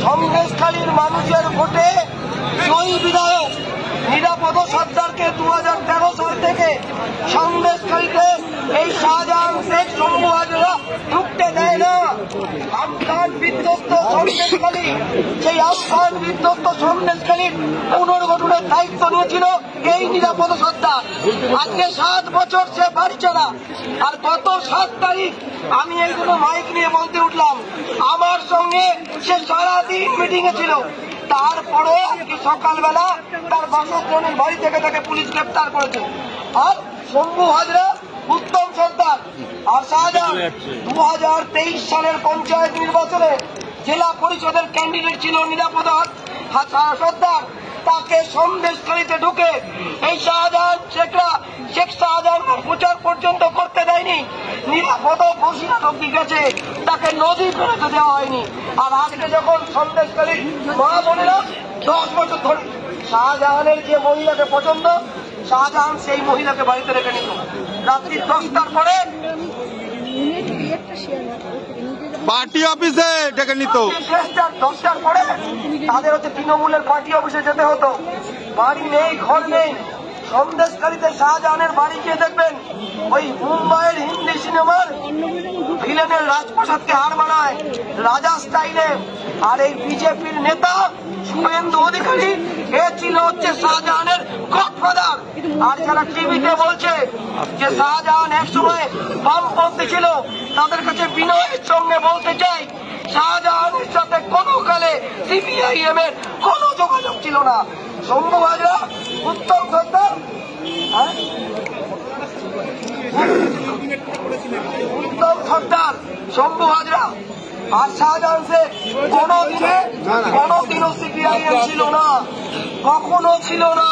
সন্দেশখালীর মানুষের ভোটে জয়ী বিধায়ক নিরাপদ সর্দারকে 2013 সাল থেকে সন্দেশখালীতে এই শাহজাহান শেখ শম্ভু হাজরা ঢুকতে দেয় না। আমফান বিধ্বস্ত সন্দেশখালী, সেই আমফান বিধ্বস্ত সন্দেশখালীর পুনর্গঠনের দায়িত্ব নিয়েছিল এই নিরাপদ সর্দার। আজকে 7 বছর সে বাড়ি ছাড়া। আর গত 7 তারিখ আমি এইগুলো মাইক নিয়ে বলতে উঠলাম, আমার সঙ্গে সে সারাদিন মিটিং এ ছিল। তারপরে আজকে সকালবেলা তার বাসভবনের বাড়ি থেকে তাকে পুলিশ গ্রেপ্তার করেছে। আর শম্ভু হাজরা, উত্তম সর্দার আর শাহজাহান 2023 সালের পঞ্চায়েত নির্বাচনে জেলা পরিষদের ক্যান্ডিডেট ছিল নিরাপদ সর্দার। তাকে সন্দেশখালীতে ঢুকে এই শাহজাহান শেখ শাহজাহান প্রচার পর্যন্ত করতে দেয়নি। নিরাপদ বসিরা ঢুকে গেছে, তাকে নদী ফেরত দেওয়া হয়নি। আর আজকে যখন সন্দেশখালীর মা বোনেরা 10 বছর ধরে শাহজাহানের যে মহিলাকে পছন্দ, শাহজাহান সেই মহিলাকে বাড়িতে রেখে নিত। রাত্রি 10টার পরে পার্টি অফিসে ডেকে নিত। 10টার পরে তাদের হচ্ছে তৃণমূলের পার্টি অফিসে যেতে হতো। বাড়ি নেই, ঘর নেই। সন্দেশখালীতে শাহজাহানের বাড়ি গিয়ে দেখবেন ওই মুম্বাইয়ের হিন্দি সিনেমার ভিলেনের রাজপ্রাসাদকে হার মানায় রাজা স্টাইলে। আর এই বিজেপির নেতা শুভেন্দু অধিকারী, এ ছিল হচ্ছে শাহজাহানের গডফাদার। আর যারা টিভিতে বলছে যে শাহজাহান একসময় বামপন্থী ছিল, তাদের কাছে বিনয়ের সঙ্গে বলতে চাই, শাহজাহানের সাথে কোনো কালে সিপিআইএম এর কোনো যোগাযোগ ছিল না। শম্ভু হাজরা, উত্তম সর্দার, উত্তম সর্দার, শম্ভু হাজরা আর শাহজাহান শেখ কোনদিনও সিপিআইএম ছিল না, কখনো ছিল না।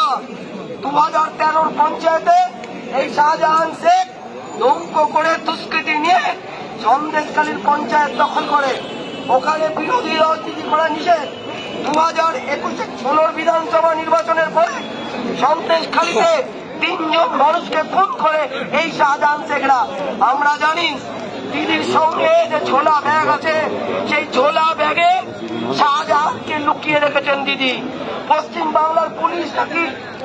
2013 পঞ্চায়েতে এই শাহজাহান শেখ ধমক করে দুষ্কৃতি নিয়ে সন্দেশখালীর পঞ্চায়েত দখল করে। ওখানে বিরোধী রাজনীতি করা নিষেধ। 2021 বিধানসভা নির্বাচনের পরে সন্দেশখালীতে 3 জন মানুষকে খুন করে এই শাহজাহান শেখরা। আমরা জানি দিদির সঙ্গে যে ঝোলা ব্যাগ আছে, সেই ঝোলা ব্যাগে শাহজাহানকে লুকিয়ে রেখেছেন দিদি। পশ্চিম বাংলার পুলিশ নাকি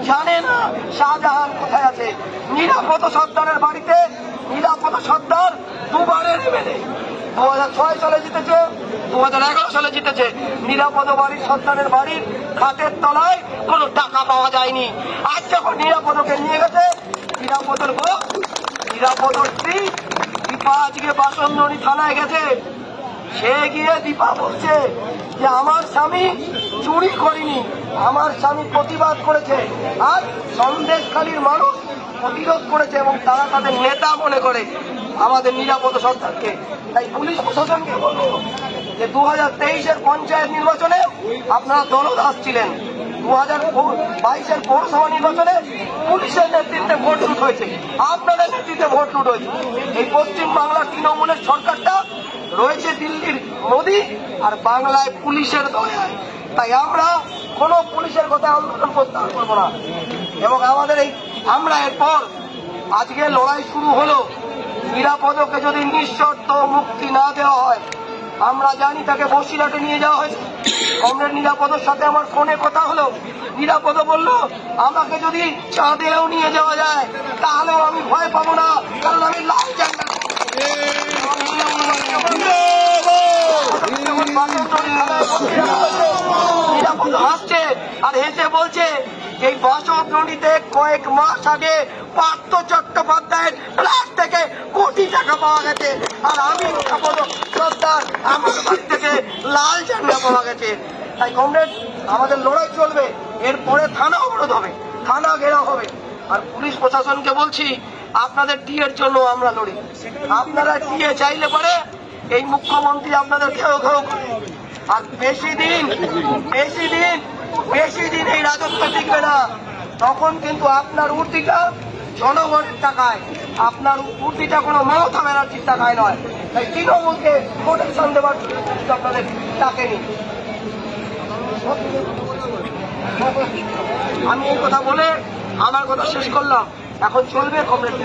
জানে না শাহজাহান কোথায় আছে। নিরাপদ সর্দারের বাড়িতে নিরাপদ সর্দার দুবারের এমএলএ, 2006 সালে জিতেছে, 2011 সালে জিতেছে। নিরাপদ বাড়ির সর্দারের বাড়ির খাটের তলায় কোনো টাকা পাওয়া যায়নি। আজ যখন নিরাপদকে নিয়ে গেছে, নিরাপদর বউ, নিরাপদর স্ত্রী দীপা আজকে বাসন্তী থানায় গেছে। সে গিয়ে দীপা বলছে যে আমার স্বামী চুরি করেনি, আমার স্বামী প্রতিবাদ করেছে। আর সন্দেশখালীর মানুষ প্রতিরোধ করেছে এবং তারা তাদের নেতা মনে করে আমাদের নিরাপদ সর্দারকে। তাই পুলিশ প্রশাসনকে বলবো যে 2023 পঞ্চায়েত নির্বাচনে আপনারা দলদাস ছিলেন। 2022 পৌরসভা নির্বাচনে পুলিশের নেতৃত্বে ভোট লুট হয়েছে, আপনাদের নেতৃত্বে ভোট লুট হয়েছে। এই পশ্চিম বাংলার তৃণমূলের সরকারটা রয়েছে দিল্লির মোদী আর বাংলায় পুলিশের দয়ায়। তাই আমরা কোন পুলিশের কথা আন্দোলন প্রত্যাহার করবো না। এবং আমরা এরপর আজকে লড়াই শুরু হলো। নিরাপদকে যদি নিঃশর্ত মুক্তি না দেওয়া হয়, আমরা জানি তাকে বসিরহাটে নিয়ে যাওয়া হয়েছে। কমরেড নিরাপদের সাথে আমার ফোনে কথা হলো। নিরাপদ বলল, আমাকে যদি চাঁদেও নিয়ে যাওয়া যায় তাহলেও আমি ভয় পাবো না, কারণ আমি লাল ঝান্ডা। নিরাপদ হাসছে আর হেসে বলছে এই বাসন্তীতে কয়েক মাস আগে পার্থ চট্টোপাধ্যায়ের ফ্ল্যাট থেকে কোটি টাকা পাওয়া গেছে, আর আমি নিরাপদ সর্দার আমার বাড়ি থেকে লাল ঝান্ডা পাওয়া গেছে। তাই কমরেড, আমাদের লড়াই চলবে। এরপরে থানা অবরোধ হবে, থানা ঘেরাও হবে। আর পুলিশ প্রশাসনকে বলছি, আপনাদের টিএর জন্য আমরা লড়ি। আপনারা টিএ চাইলে পরে এই মুখ্যমন্ত্রী আপনাদের ঘেউ ঘেউ করে। আর বেশি দিন এই রাজত্ব টিকবে না। তখন কিন্তু আপনার উর্দিটা জনগণের টাকায়, আপনার উর্দিটা কোনো মমতা ব্যানার্জির টাকায় নয়। তাই তৃণমূলকে প্রোটেকশন দেওয়ার আপনাদের ডাকেনি। আমি এই কথা বলে আমার কথা শেষ করলাম। এখন চলবে কমরেড।